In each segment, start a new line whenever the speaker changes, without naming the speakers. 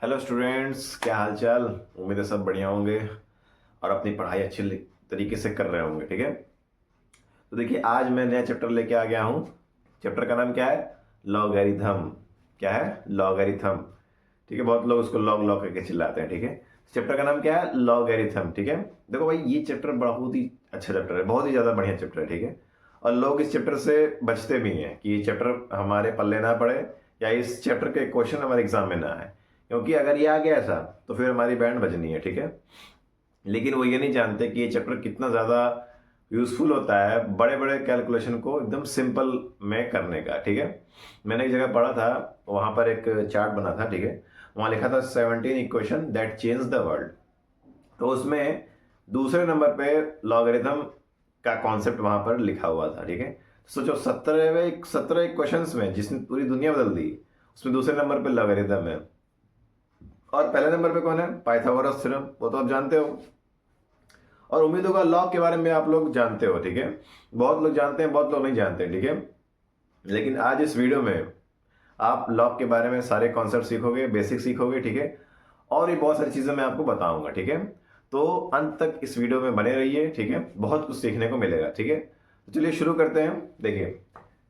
Hello students, क्या हाल चाल। उम्मीद है सब बढ़िया होंगे और अपनी पढ़ाई अच्छी तरीके से कर रहे होंगे। ठीक है, तो देखिए आज मैं नया चैप्टर लेके आ गया हूँ। चैप्टर का नाम क्या है? लॉगरिथम। क्या है? लॉगरिथम। ठीक है, बहुत लोग उसको लॉग लॉग करके चिल्लाते हैं। ठीक है, चैप्टर का नाम क्या है? लॉगरिथम। ठीक है, देखो भाई, ये चैप्टर बहुत ही अच्छा चैप्टर है, बहुत ही ज़्यादा बढ़िया चैप्टर है। ठीक है, और लोग इस चैप्टर से बचते भी हैं कि ये चैप्टर हमारे पल्ले ना पड़े या इस चैप्टर के क्वेश्चन हमारे एग्जाम में ना आए, क्योंकि अगर ये आ गया ऐसा तो फिर हमारी बैंड बजनी है। ठीक है, लेकिन वो ये नहीं जानते कि ये चैप्टर कितना ज़्यादा यूजफुल होता है बड़े बड़े कैलकुलेशन को एकदम सिंपल में करने का। ठीक है, मैंने एक जगह पढ़ा था, वहाँ पर एक चार्ट बना था। ठीक है, वहाँ लिखा था 17 equation that change the world. तो उसमें दूसरे नंबर पे लॉगरिथम का कॉन्सेप्ट वहाँ पर लिखा हुआ था। ठीक है, सोचो 17 क्वेश्चन में जिसने पूरी दुनिया बदल दी, उसमें दूसरे नंबर पे लॉगरिथम है। और पहले नंबर पे कौन है? पाइथागोरस थ्योरम, वो तो आप जानते हो। और उम्मीद होगा लॉग के बारे में आप लोग जानते हो। ठीक है, बहुत लोग जानते हैं, बहुत लोग नहीं जानते। ठीक है, लेकिन आज इस वीडियो में आप लॉग के बारे में सारे कॉन्सेप्ट सीखोगे, बेसिक सीखोगे। ठीक है, और ये बहुत सारी चीज़ें मैं आपको बताऊंगा। ठीक है, तो अंत तक इस वीडियो में बने रहिए। ठीक है, बहुत कुछ सीखने को मिलेगा। ठीक है, तो चलिए शुरू करते हैं। देखिए,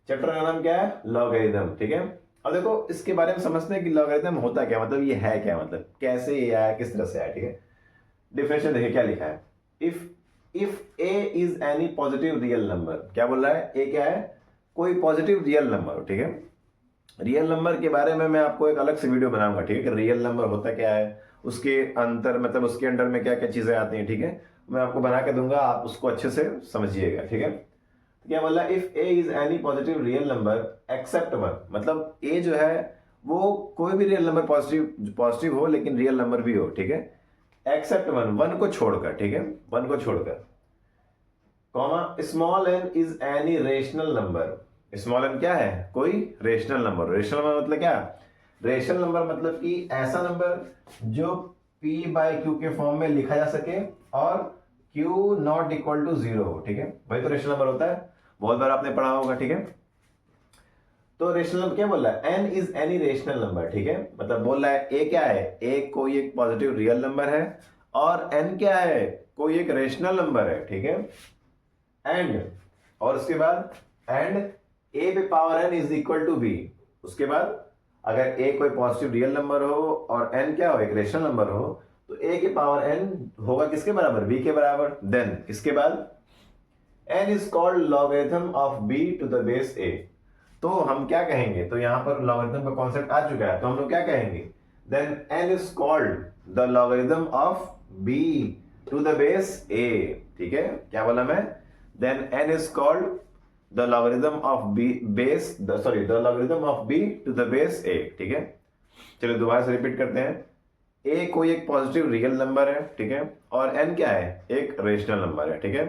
चैप्टर का नाम क्या है? लॉगरिथम। ठीक है, अब देखो इसके बारे में समझते हैं कि लॉगरिथम होता क्या, मतलब ये है क्या, मतलब कैसे ये आया, किस तरह से आया। ठीक है, डिफिनेशन देखिए क्या लिखा है। If if A is any positive real number, क्या बोल रहा है? ए क्या है? कोई पॉजिटिव रियल नंबर। ठीक है, रियल नंबर के बारे में मैं आपको एक अलग से वीडियो बनाऊंगा। ठीक है, कि रियल नंबर होता क्या है, उसके अंतर मतलब उसके अंडर में क्या क्या चीजें आती हैं। ठीक है, मैं आपको बना के दूंगा, आप उसको अच्छे से समझिएगा। ठीक है, तो क्या बोला? If A is any positive real number except one, मतलब ए जो है वो कोई भी रियल नंबर पॉजिटिव पॉजिटिव हो लेकिन रियल नंबर भी हो। ठीक है, एक्सेप्ट वन, वन को छोड़कर। ठीक है, वन को छोड़कर, comma small n is any rational number. Small n क्या है? कोई रेशनल नंबर। रेशनल नंबर मतलब क्या? रेशनल नंबर मतलब कि ऐसा नंबर जो p बाय क्यू के फॉर्म में लिखा जा सके और q not equal to zero हो। ठीक है, वही तो रेशनल नंबर होता है, बहुत बार आपने पढ़ा होगा। ठीक है, तो रेशनल नंबर क्या बोल रहा है? n is any rational number. ठीक है, मतलब बोल रहा है a क्या है? a कोई एक पॉजिटिव रियल नंबर है और n क्या है? कोई एक रेशनल नंबर है। ठीक है, एंड, और उसके बाद एंड ए पे power n is equal to b. उसके बाद अगर ए कोई पॉजिटिव रियल नंबर हो और एन क्या हो? एक रेशनल नंबर हो, तो ए के पावर एन होगा किसके बराबर? बी के बराबर। देन इसके बाद N is called logarithm of B to the base A. तो हम क्या कहेंगे? तो यहां पर लॉगरिथम का कॉन्सेप्ट आ चुका है, तो हम लोग क्या कहेंगे? Then N is called the logarithm of B to the base A. ठीक है, क्या बोला मैं? then n is called the logarithm of b base the logarithm of b to the base a। ठीक है, चलिए दोबारा से रिपीट करते हैं। a कोई एक पॉजिटिव रियल नंबर है। ठीक है, और n क्या है? एक रेशनल नंबर है। ठीक है,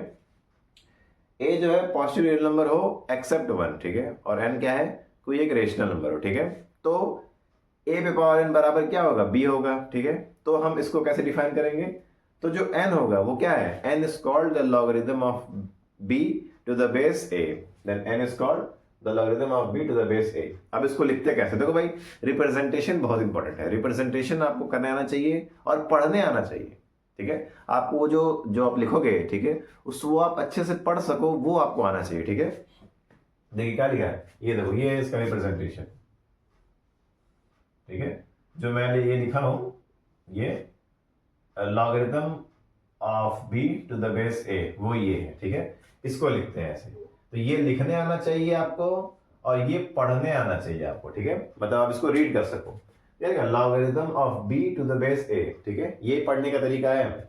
a जो है पॉजिटिव रियल नंबर हो एक्सेप्ट वन। ठीक है, और n क्या है? कोई एक रेशनल नंबर हो। ठीक है, तो a पे पावर n बराबर क्या होगा? b होगा। ठीक है, तो हम इसको कैसे डिफाइन करेंगे? तो जो n होगा वो क्या है? n is called the logarithm of b to the base a। Then n is called the logarithm of b to the base a। अब इसको लिखते कैसे? देखो भाई, रिप्रेजेंटेशन बहुत इंपॉर्टेंट है। रिप्रेजेंटेशन आपको करने आना चाहिए और पढ़ने आना चाहिए। ठीक है, आपको वो जो जो आप लिखोगे, ठीक है, उस वो आप अच्छे से पढ़ सको, वो आपको आना चाहिए। ठीक है, देखिए क्या लिखा है, ये देखो, ये है इसका रिप्रेजेंटेशन। ठीक है, जो मैंने ये लिखा हूं, ये logarithm of b to the base a, वो ये है। ठीक है, इसको लिखते हैं ऐसे। तो ये लिखने आना चाहिए आपको और ये पढ़ने आना चाहिए आपको। ठीक है, मतलब आप इसको रीड कर सको। Logarithm of b to the base a। ठीक है, ये पढ़ने का तरीका है।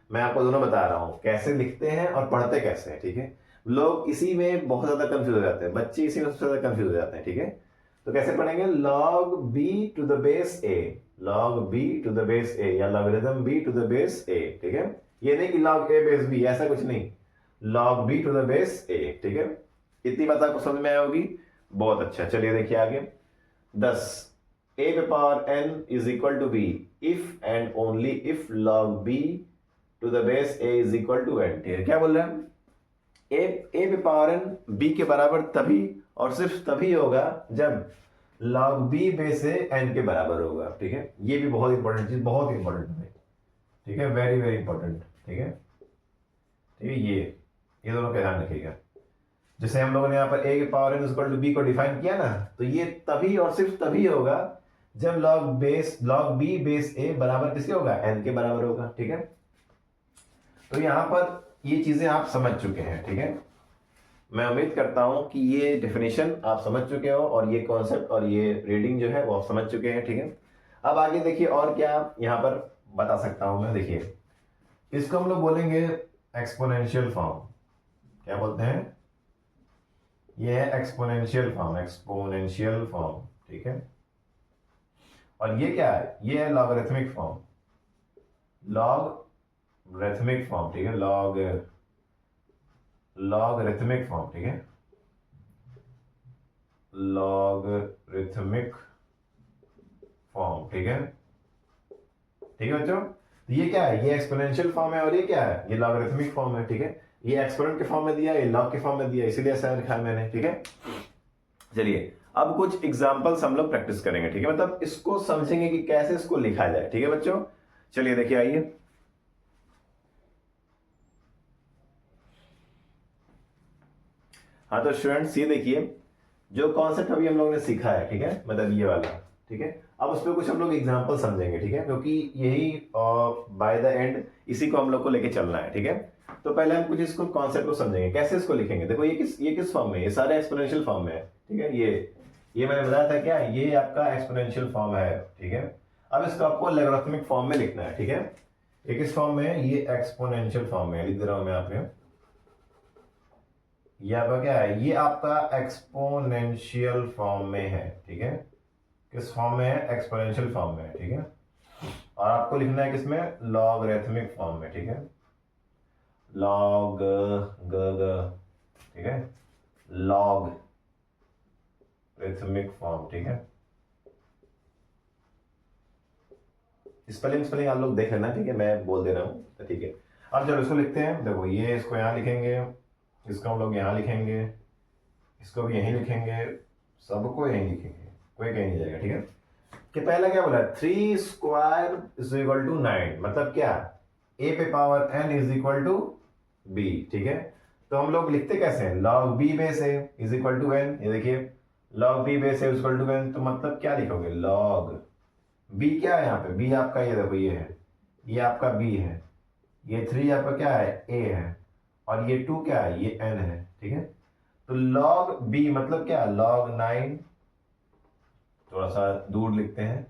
मैं आपको दोनों बता रहा हूँ कैसे लिखते हैं और पढ़ते कैसे हैं। ठीक है, लोग इसी में बहुत ज्यादा कंफ्यूज हो जाते हैं, बच्चे इसी में सबसे ज्यादा कंफ्यूज हो जाते हैं। ठीक है, तो कैसे पढ़ेंगे? Log b to the base a, log b to the base a या logarithm b to the base a। ठीक है, ये नहीं कि log a बेस b, ऐसा कुछ नहीं, log b to the base a। ठीक है, इतनी बात आपको समझ में आई होगी, बहुत अच्छा। चलिए देखिए आगे, 10 a पे power n is equal to b if and only if log b to the base a is equal to n। ठीक है, क्या बोल रहे हैं? a पे पावर n b के बराबर तभी और सिर्फ तभी होगा जब log b बेस ए n के बराबर होगा, ठीक है। ये भी बहुत इंपॉर्टेंट चीज, बहुत इंपॉर्टेंट है, ठीक है, वेरी वेरी इंपॉर्टेंट, ठीक है, ठीक है। ये दोनों का ध्यान रखिएगा। जैसे हम लोगों ने यहाँ पर a के power n equal to b को डिफाइन किया ना, तो ये तभी और सिर्फ तभी होगा जब log b बेस a बराबर किसके होगा, n के बराबर होगा, ठीक है। तो यहाँ पर ये चीजें आप समझ चुके हैं, ठीक है। मैं उम्मीद करता हूं कि ये डेफिनेशन आप समझ चुके हो और ये कॉन्सेप्ट और ये रीडिंग जो है वो आप समझ चुके हैं, ठीक है। अब आगे देखिए और क्या यहाँ पर बता सकता हूं मैं। देखिए इसको हम लोग बोलेंगे एक्सपोनेंशियल फॉर्म। क्या बोलते हैं? ये है एक्सपोनेंशियल फॉर्म, एक्सपोनेंशियल फॉर्म, ठीक है। और ये क्या है? ये है लॉगरिथमिक फॉर्म, लॉगरिथमिक फॉर्म, ठीक है, लॉगरिथमिक फॉर्म, ठीक है, लॉगरिथमिक फॉर्म, ठीक है, ठीक है बच्चों। तो ये क्या है? ये एक्सपोनेंशियल फॉर्म है और ये क्या है? ये लॉगरिथमिक फॉर्म है, ठीक है। ये एक्सपोनेंट के फॉर्म में दिया, ये लॉग के फॉर्म में दिया, इसीलिए ऐसा लिखा है मैंने, ठीक है। चलिए अब कुछ एग्जांपल्स हम लोग प्रैक्टिस करेंगे, ठीक है, मतलब इसको समझेंगे कि कैसे इसको लिखा जाए, ठीक है बच्चों। चलिए देखिए, आइए। हाँ तो स्टूडेंट्स ये देखिए, जो कॉन्सेप्ट अभी हम लोगों ने सीखा है, ठीक है, मतलब ये वाला, ठीक है। अब उस पर कुछ हम लोग एग्जांपल समझेंगे, ठीक है, क्योंकि यही बाय द एंड इसी को हम लोग को लेके चलना है, ठीक है। तो पहले हम कुछ इसको कॉन्सेप्ट को समझेंगे, कैसे इसको लिखेंगे। देखो ये किस फॉर्म में, ये सारे एक्सपोनेंशियल फॉर्म में है, ठीक है। ये मैंने बताया था क्या, ये आपका एक्सपोनेंशियल फॉर्म है, ठीक है। अब इसको आपको लॉगरिथमिक फॉर्म में लिखना है, ठीक है। ये किस फॉर्म में है? ये एक्सपोनेंशियल फॉर्म में लिख दे रहा हूं मैं आपने। ये आपका क्या है? ये आपका एक्सपोनेंशियल फॉर्म में है, ठीक है। किस फॉर्म में है? एक्सपोनेंशियल फॉर्म में है, ठीक है। और आपको लिखना है किसमें? लॉगरिथमिक फॉर्म में, ठीक है, लॉग ठीक है, लॉगरिथमिक फॉर्म, ठीक है। स्पेलिंग आप लोग देख लेना, ठीक है, मैं बोल दे रहा हूँ, तो ठीक है। अब जब इसको लिखते हैं, देखो ये इसको यहाँ लिखेंगे, इसको हम लोग यहाँ लिखेंगे, इसको भी यहीं लिखेंगे, सबको यहीं लिखेंगे, कोई कहीं नहीं जाएगा, ठीक है। कि पहला क्या बोला? 3 स्क्वायर इज इक्वल टू 9, मतलब क्या? a पे power n is equal to b, ठीक है। तो हम लोग लिखते कैसे हैं? log b base a is equal to n। ये देखिए log b base a is equal to n, तो मतलब क्या लिखोगे? log b क्या है यहाँ पे? b आपका ये देखो, ये है, ये आपका b है, ये 3 आपका क्या है? a है, और ये 2 क्या है? ये n है, ठीक है। तो log b मतलब क्या? log 9, थोड़ा सा दूर लिखते हैं,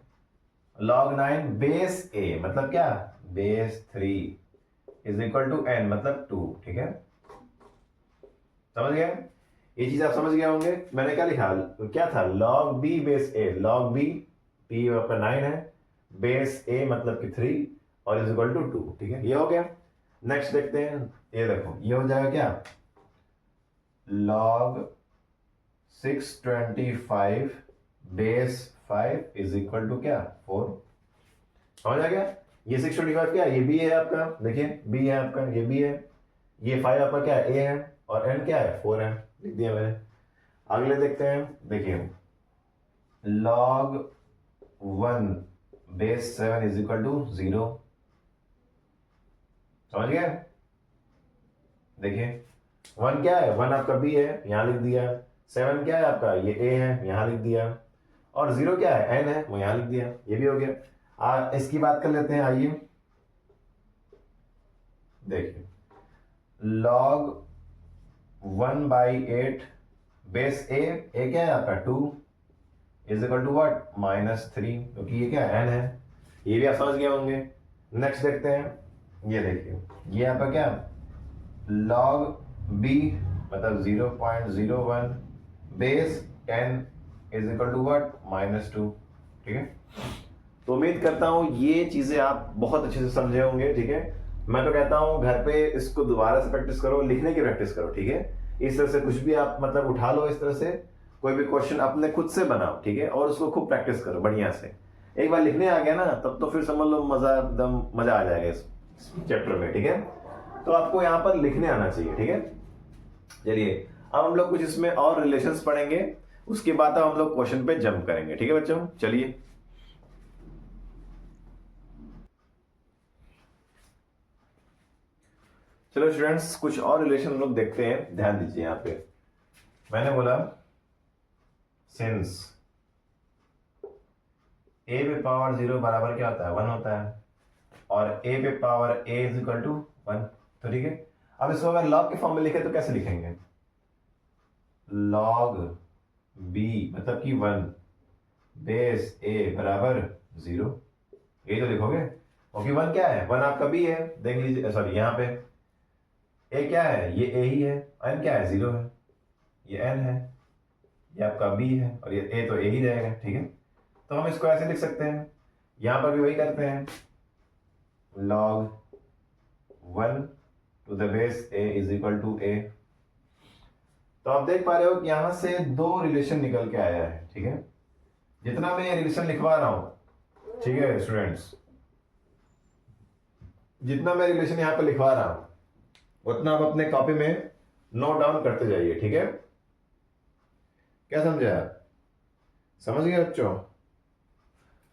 log 9 बेस a मतलब क्या? Base 3 is equal to n मतलब 2, ठीक है। समझ गए? ये चीज आप समझ गए होंगे। मैंने क्या लिखा? क्या था? log b base a, log b आपका 9 है, बेस a मतलब कि 3 और इज इक्वल टू 2, ठीक है। ये हो गया। नेक्स्ट देखते हैं, ये देखो, ये हो जाएगा क्या? log 625 base 5 is equal to क्या? 4। समझ आ गया? ये 625 क्या है? ये b है आपका, देखिए b है आपका, ये b है, ये 5 आपका क्या है? a है, और n क्या है? 4 है, लिख दिया मैंने। अगले देखते हैं, देखिए log 1 base 7 is equal to 0। समझ गया? देखिए 1 क्या है? 1 आपका b है, यहां लिख दिया। 7 क्या है आपका? ये a है, यहां लिख दिया। और 0 क्या है? n है, वो यहां लिख दिया। ये भी हो गया। इसकी बात कर लेते हैं, आइए देखिए log 1/8 बेस a क्या है आपका? 2 इज इक्वल टू व्हाट? -3, क्योंकि ये क्या है? n है। ये भी आप समझ गए होंगे। नेक्स्ट देखते हैं, ये देखिए, ये आपका क्या? log b मतलब 0.01 base 10 is equal to what? -2, ठीक है। तो उम्मीद करता हूं ये चीजें आप बहुत अच्छे से समझे होंगे, ठीक है। मैं तो कहता हूं घर पे इसको दोबारा से प्रैक्टिस करो, लिखने की प्रैक्टिस करो, ठीक है। इस तरह से कुछ भी आप मतलब उठा लो, इस तरह से कोई भी क्वेश्चन अपने खुद से बनाओ, ठीक है, और उसको खूब प्रैक्टिस करो बढ़िया से। एक बार लिखने आ गया ना, तब तो फिर समझ लो मजा आ जाएगा इस चैप्टर में, ठीक है। तो आपको यहाँ पर लिखने आना चाहिए, ठीक है। चलिए अब हम लोग कुछ इसमें और रिलेशंस पढ़ेंगे। उसके बाद अब हम लोग क्वेश्चन पे जंप करेंगे। ठीक है बच्चों, चलिए। चलो स्टूडेंट्स, कुछ और रिलेशन हम लोग देखते हैं, ध्यान दीजिए। यहां पे मैंने बोला सिंस ए पे पावर 0 बराबर क्या होता है, 1 होता है, और ए पे power a is equal to 1। तो ठीक है, अब इसको अगर लॉग के फॉर्म में लिखे तो कैसे लिखेंगे, लॉग बी मतलब कि 1 बेस ए बराबर 0, ये तो लिखोगे, क्योंकि 1 क्या है, 1 आपका बी है, देख लीजिए, सॉरी यहाँ पे ए क्या है, ये ए ही है, एन क्या है, 0 है, ये एन है, ये आपका बी है, और ये ए तो ए ही रहेगा। ठीक है, तो हम इसको ऐसे लिख सकते हैं, यहां पर भी वही करते हैं, log 1 to the base A is equal to A. तो आप देख पा रहे हो कि यहां से दो रिलेशन निकल के आया है। ठीक है, जितना मैं रिलेशन लिखवा रहा हूं, ठीक है स्टूडेंट्स, जितना मैं रिलेशन यहां पर लिखवा रहा हूं उतना आप अपने कॉपी में नोट डाउन करते जाइए। ठीक है, क्या समझे आप, समझ गए बच्चों?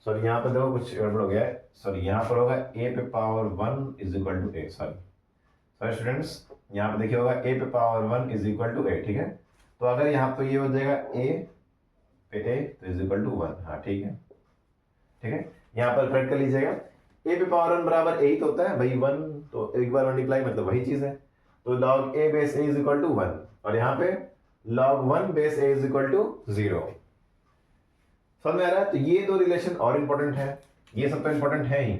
सॉरी यहाँ पर देखो कुछ गड़बड़ हो गया है, सॉरी यहाँ पर होगा ए पे power 1 is equal to a, sorry students, यहाँ पे देखिए होगा ए पे power 1 is equal to a. ठीक है, तो अगर यहाँ पे ये हो जाएगा ए पे ए तो इज इक्वल टू 1। हाँ ठीक है, ठीक है, यहाँ पर करेक्ट कर लीजिएगा, ए पे पावर 1 बराबर ए ही तो होता है भाई, 1 तो एक बार मल्टीप्लाई मतलब वही चीज है, तो log a base A is equal to 1, और यहाँ पे log 1 base A is equal to 0। समझ में आ रहा है? तो ये दो रिलेशन और इंपॉर्टेंट है, ये सब तो इंपॉर्टेंट है ही,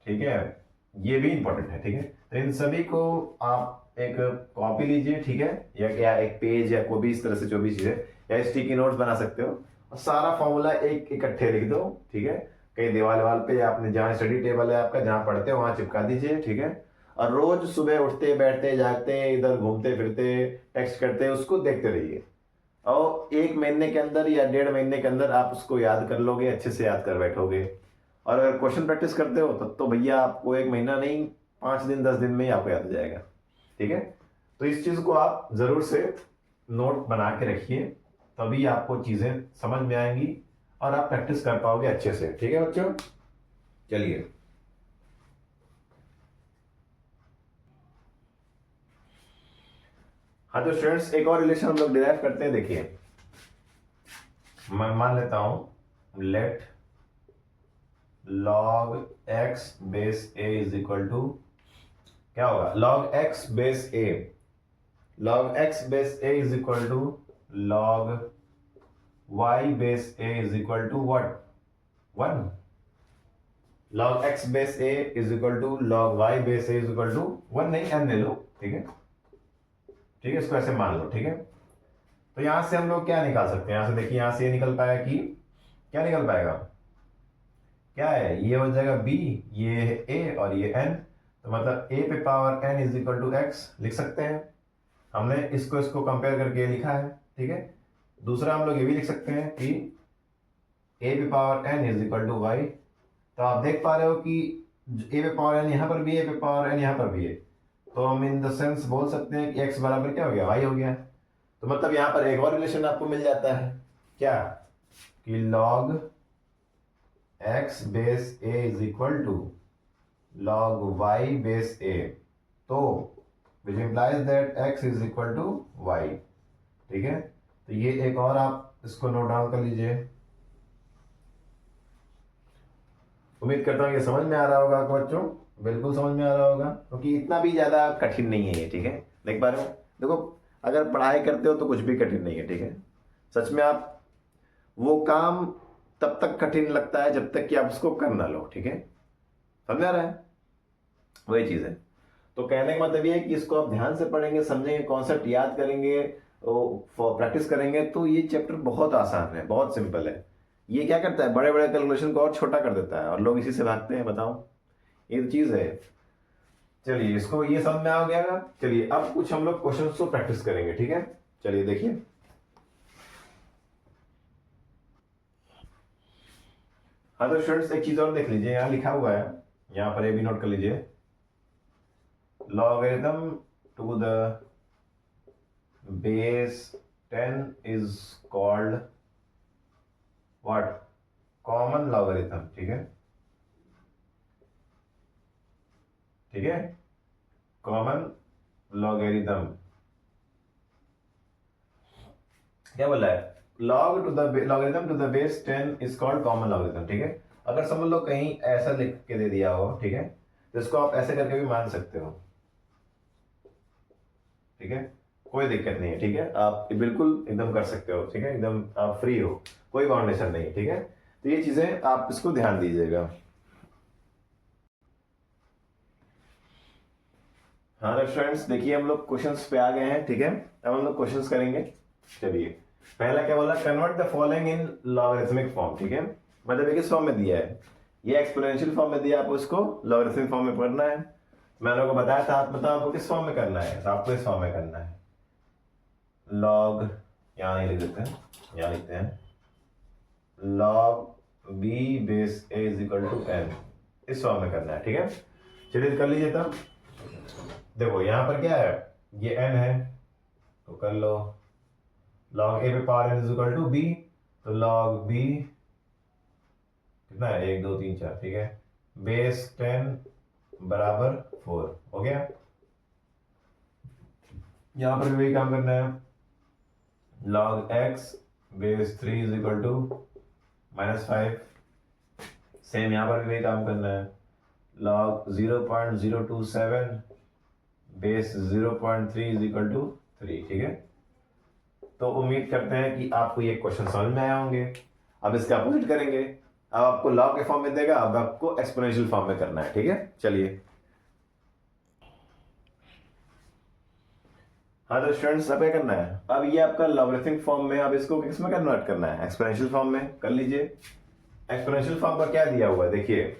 ठीक है, ये भी इंपॉर्टेंट है। ठीक है, तो इन सभी को आप एक कॉपी लीजिए, ठीक है, या एक पेज या कोई भी इस तरह से जो भी चीज है, या स्टिकी नोट्स बना सकते हो, और सारा फॉर्मूला एक इकट्ठे लिख दो। ठीक है, कहीं दीवार वाल पे या अपने जहाँ स्टडी टेबल है आपका जहाँ पढ़ते हो वहां चिपका दीजिए। ठीक है, और रोज सुबह उठते बैठते जागते इधर घूमते फिरते टेक्स्ट करते उसको देखते रहिए, और 1 महीने के अंदर या 1.5 महीने के अंदर आप उसको याद कर लोगे, अच्छे से याद कर बैठोगे। और अगर क्वेश्चन प्रैक्टिस करते हो तब तो भैया आपको 1 महीना नहीं, 5 दिन 10 दिन में ही आपको याद हो जाएगा। ठीक है, तो इस चीज को आप जरूर से नोट बना के रखिए, तभी आपको चीजें समझ में आएंगी और आप प्रैक्टिस कर पाओगे अच्छे से। ठीक है बच्चों, चलिए। हाँ तो स्टूडेंट्स, एक और रिलेशन हम लोग डिराइव करते हैं। देखिए, मैं मान लेता हूं let log x base a is equal to क्या होगा, log x base a, log x base a is equal to log y base a is equal to what, 1। log x base a is equal to log y base a is equal to 1, नहीं n ले लो। ठीक है, ठीक है, इसको ऐसे मान लो। ठीक है, तो यहां से हम लोग क्या निकाल सकते हैं, यहां से देखिए, यहां से ये निकल पाया कि क्या निकल पाएगा, क्या है, ये हो जाएगा b, ये है a और ये n, तो मतलब a पे power n is equal to x लिख सकते हैं। हमने इसको कंपेयर करके लिखा है। ठीक है, दूसरा हम लोग ये भी लिख सकते हैं कि a पे power n is equal to y। तो आप देख पा रहे हो कि a पे पावर n यहाँ पर भी है, a पे पावर n यहाँ पर भी है, तो हम इन द सेंस बोल सकते हैं कि x बराबर क्या हो गया, y हो गया। तो मतलब यहाँ पर एक और रिलेशन आपको मिल जाता है, क्या, कि log x base a is equal to log y base a, तो which implies that x is equal to y। ठीक है, तो ये एक और आप इसको नोट डाउन कर लीजिए। उम्मीद करता हूँ ये समझ में आ रहा होगा आपको बच्चों, बिल्कुल समझ में आ रहा होगा, क्योंकि इतना भी ज्यादा कठिन नहीं है ये। ठीक है, देख पा रहे हो, देखो अगर पढ़ाई करते हो तो कुछ भी कठिन नहीं है। ठीक है, सच में आप वो काम तब तक कठिन लगता है जब तक कि आप उसको कर ना लो। ठीक है, समझ आ रहा है, वही चीज है। तो कहने का मतलब ये है कि इसको आप ध्यान से पढ़ेंगे, समझेंगे, कॉन्सेप्ट याद करेंगे, प्रैक्टिस करेंगे, तो ये चैप्टर बहुत आसान है, बहुत सिंपल है। ये क्या करता है, बड़े बड़े कैलकुलेशन को और छोटा कर देता है, और लोग इसी से भागते हैं। बताओ, ये तो चीज है। चलिए, इसको ये समझ में आ गया। चलिए, अब कुछ हम लोग क्वेश्चन को प्रैक्टिस करेंगे। ठीक है, चलिए देखिए, हाँ तो स्टूडेंट्स एक चीज और देख लीजिए, यहाँ लिखा हुआ है, यहाँ पर ये भी नोट कर लीजिए, logarithm to the base 10 is called what, common logarithm, ठीक है, ठीक है, कॉमन लॉगरिथम। क्या बोला है, log to the logarithm to the base 10 is called common logarithm, ठीक है। अगर समझ लो कहीं ऐसा लिख के दे दिया हो, ठीक है, तो इसको आप ऐसे करके भी मान सकते हो, ठीक है, कोई दिक्कत नहीं है, ठीक है, आप बिल्कुल एकदम कर सकते हो, ठीक है, एकदम आप फ्री हो, कोई बाउंडेशन नहीं, ठीक है। तो ये चीजें आप इसको ध्यान दीजिएगा। हाँ तो फ्रेंड्स देखिए हम लोग क्वेश्चंस पे आ गए हैं, ठीक है। अब हम लोग क्वेश्चंस करेंगे। चलिए पहला क्या बोला, convert the following in logarithmic form, ठीक है, मतलब किस फॉर्म में दिया है, ये एक्सपोनेंशियल फॉर्म में दिया, आपको इसको लॉगरिथमिक फॉर्म में करना है। मैंने आपको बताया था, आप बताओ आपको किस फॉर्म में करना है, तो आपको इस फॉर्म में करना है, लॉग, यहाँ नहीं लिख देते हैं, यहाँ लिखते हैं log b base A is equal to n, इस फॉर्म में करना है, ठीक है। चलिए कर लीजिए तब। देखो यहाँ पर क्या है, ये n है, तो कर लो log a पे power n is equal to b, तो log b कितना है, 1 2 3 4, ठीक है, बेस 10 बराबर 4 हो गया। यहाँ पर भी वही काम करना है, log x base 3 is equal to -5, same यहाँ पर भी वही काम करना है, log 0.027 base 0.3 is equal to 3, ठीक है। तो उम्मीद करते हैं कि आपको ये क्वेश्चन समझ में आए होंगे। अब इसका अपोजिट करेंगे, अब आपको लॉग के फॉर्म में देगा, अब आपको एक्सपोनेंशियल फॉर्म में करना है, ठीक है। चलिए हाँ तो स्टूडेंट्स अब क्या करना है, अब ये आपका लॉगरिथमिक फॉर्म में, अब इसको किस में कन्वर्ट करना है, एक्सपोनेंशियल फॉर्म में कर लीजिए। एक्सपोनेंशियल फॉर्म का क्या दिया हुआ है देखिए,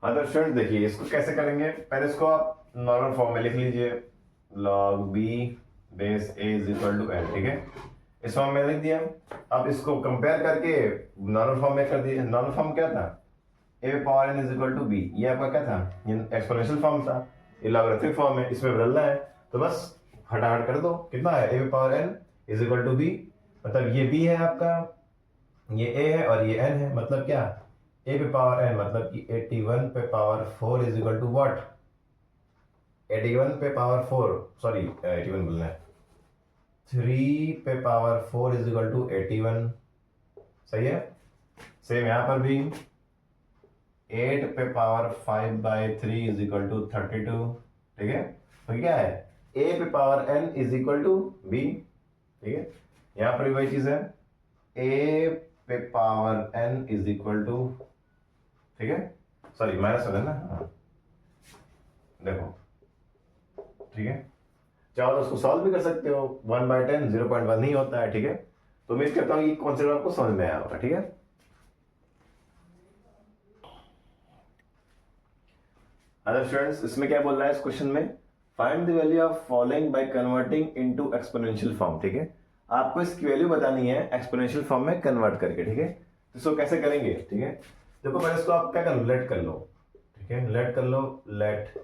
हाँ तो स्टूडेंट देखिए इसको कैसे करेंगे, पहले इसको आप नॉर्मल फॉर्म में लिख लीजिए, log b base a is equal to n, ठीक है, इस फॉर्म में लिख दिया। अब इसको कंपेयर करके नॉर्मल फॉर्म में कर दिए, नॉर्मल फॉर्म क्या था, a power n is equal to b, ये आपका क्या था, ये एक्सपोनेंशियल फॉर्म था, ये लॉगरिथमिक फॉर्म है, इसमें बदलना है, तो बस हटाहट कर दो, कितना है, a power n is equal to b, मतलब ये b है आपका, ये a है और ये n है, मतलब क्या, a पे पावर n मतलब कि 81 पे power 4 is equal to what, 81 पे पावर 4, सॉरी 81 बोलना है, 3 पे पावर 4 इज इक्वल टू 81, सही है। सेम यहाँ पर भी 8 पे पावर 5/3 इज इक्वल टू 32, ठीक है। तो क्या है, a पे power n is equal to b, ठीक है, यहाँ पर भी वही चीज है, a पे power n is equal to, ठीक है, सॉरी माइनस हो गया ना, हाँ देखो, ठीक है, चाहो तो उसको सॉल्व भी कर सकते हो, 1/10 0.1 ही होता है, ठीक है। तो उम्मीद करता हूँ कि कॉन्सेप्ट आपको समझ में आया होगा, ठीक है। अदर स्टूडेंट्स इसमें क्या बोल रहा है इस क्वेश्चन में, find the value of following by converting into exponential form, ठीक है, आपको इसकी वैल्यू बतानी है एक्सपोनेंशियल फॉर्म में कन्वर्ट करके, ठीक है। तो इसको कैसे करेंगे, ठीक है, देखो पहले इसको आप क्या कर लो, लेट कर लो, ठीक है, लेट कर लो, लेट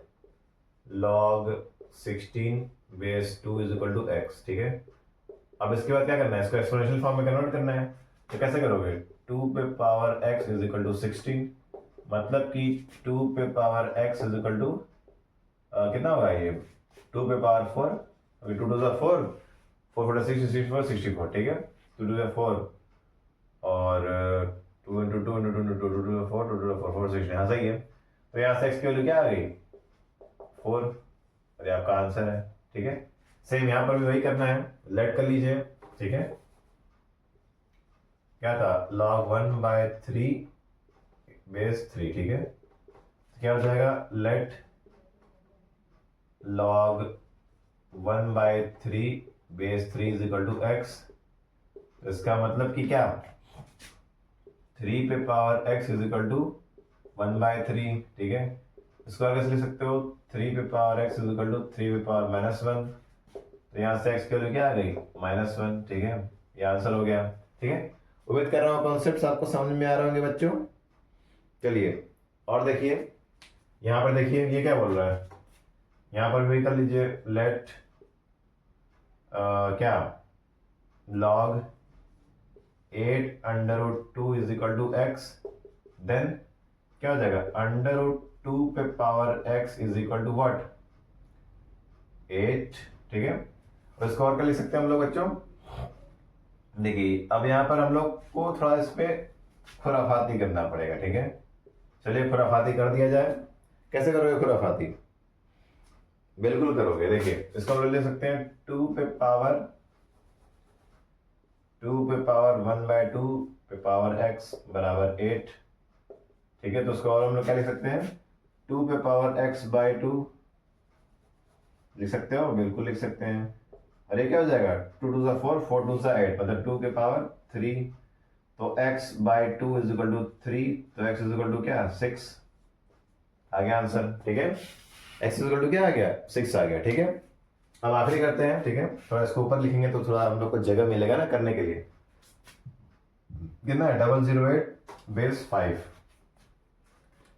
log 16 बेस 2 इज इक्वल टू एक्स, ठीक है। अब इसके बाद क्या करना है, इसको एक्सपोनेंशियल फॉर्म में कन्वर्ट करना है, तो कैसे करोगे, 2 पे power x is equal to 16, मतलब कि 2 पे power x is equal to कितना होगा ये, 2 पे पावर 4, अभी 2 2 4, 4 4 6 64 64, ठीक है, 2 2 4 और 2 इंटू 2 इंटू 2 इंटू 2 2 4 2 2 4 4 16, हाँ सही है। तो यहाँ से x की वैल्यू क्या आ गई, 4, और ये आपका आंसर है, ठीक है। सेम यहाँ पर भी वही करना है, लेट कर लीजिए, ठीक है, क्या था, log 1/3 बेस 3, ठीक है, तो क्या हो जाएगा, let log 1/3 base 3 is equal to x, इसका मतलब कि क्या, 3 पे power x is equal to 1/3, ठीक है, इसको आगे से लिख सकते हो 3 पे power x is equal to 3 पे पावर -1, तो यहाँ से x की वैल्यू क्या आ गई, -1, ठीक है, ये आंसर हो गया, ठीक है। उम्मीद कर रहा हूँ कॉन्सेप्ट्स आपको समझ में आ रहे होंगे बच्चों। चलिए और देखिए यहाँ पर देखिए ये क्या बोल रहा है, यहाँ पर भी कर लीजिए, लेट क्या log 8 √2 is equal to x, then क्या हो जाएगा √2 पे power x is equal to what 8, ठीक है। और इसको और क्या लिख सकते हैं हम लोग बच्चों, देखिए अब यहाँ पर हम लोग को थोड़ा इस पे खुराफाती करना पड़ेगा, ठीक है। चलिए खुराफाती कर दिया जाए। कैसे करोगे खुराफाती, बिल्कुल करोगे। देखिए इसको हम लोग ले सकते हैं 2 पे पावर 1/2 पे पावर x बराबर 8, ठीक है। तो उसको और हम लोग क्या लिख सकते हैं 2 पे पावर x/2 लिख सकते हो, बिल्कुल लिख सकते हैं। और ये क्या हो जाएगा 2 2 4 4 2 8 मतलब 2 के पावर 3, तो x/2 इज इक्वल टू 3, तो x इज इक्वल टू क्या 6 आ गया आंसर, ठीक है। x इज इक्वल टू क्या आ गया 6 आ गया, ठीक है। अब आखिरी करते हैं, ठीक है। थोड़ा इसको ऊपर लिखेंगे तो थोड़ा हम लोग को जगह मिलेगा ना करने के लिए। कितना है 008 बेस 5,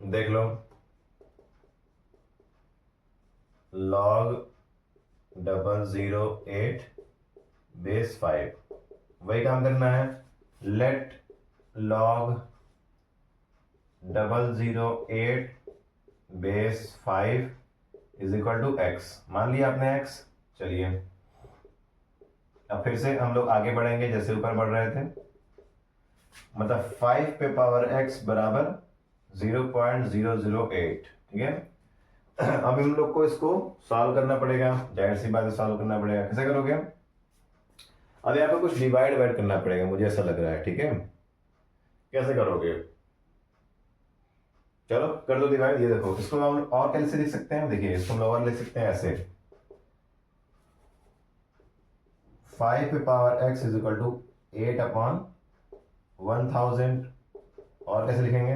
देख लो log 008 बेस 5, वही काम करना है। Let log 008 base 5 is equal to x, मान लिया आपने x। चलिए अब फिर से हम लोग आगे बढ़ेंगे जैसे ऊपर बढ़ रहे थे, मतलब 5 पे पावर x बराबर 0.008, ठीक है। अब हम लोग को इसको सॉल्व करना पड़ेगा, जाहिर सी बात है सॉल्व करना पड़ेगा। कैसे करोगे, अब यहाँ पे कुछ डिवाइड करना पड़ेगा, मुझे ऐसा लग रहा है, ठीक है। कैसे करोगे, चलो कर दो डिवाइड। ये देखो इसको हम और कैसे लिख सकते हैं, देखिए इसको हम और लिख सकते हैं ऐसे 5 पे power x is equal to 8/1000, और कैसे लिखेंगे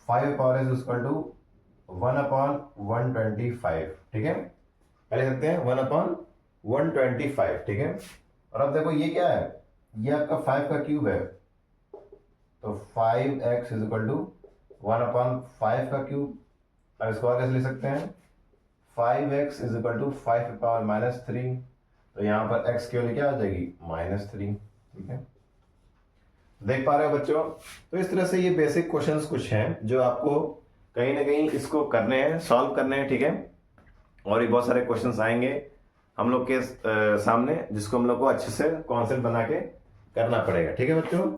5 पे power x is equal to 1/125, ठीक है। क्या लिख सकते हैं 1/125, ठीक है। और अब देखो ये क्या है, ये आपका 5 का क्यूब है, तो 5x इज इक्वल टू 1/5 का क्यूब। अब इसको और कैसे लिख सकते हैं 5x इज इक्वल टू 5 पे पावर -3, तो यहाँ पर x की वैल्यू क्या हो जाएगी -3, ठीक है। देख पा रहे हो बच्चों, तो इस तरह से ये बेसिक क्वेश्चंस कुछ हैं जो आपको कहीं ना कहीं इसको करने हैं, सॉल्व करने हैं, ठीक है। और भी बहुत सारे क्वेश्चंस आएंगे हम लोग के सामने, जिसको हम लोग को अच्छे से कॉन्सेप्ट बना के करना पड़ेगा, ठीक है बच्चों।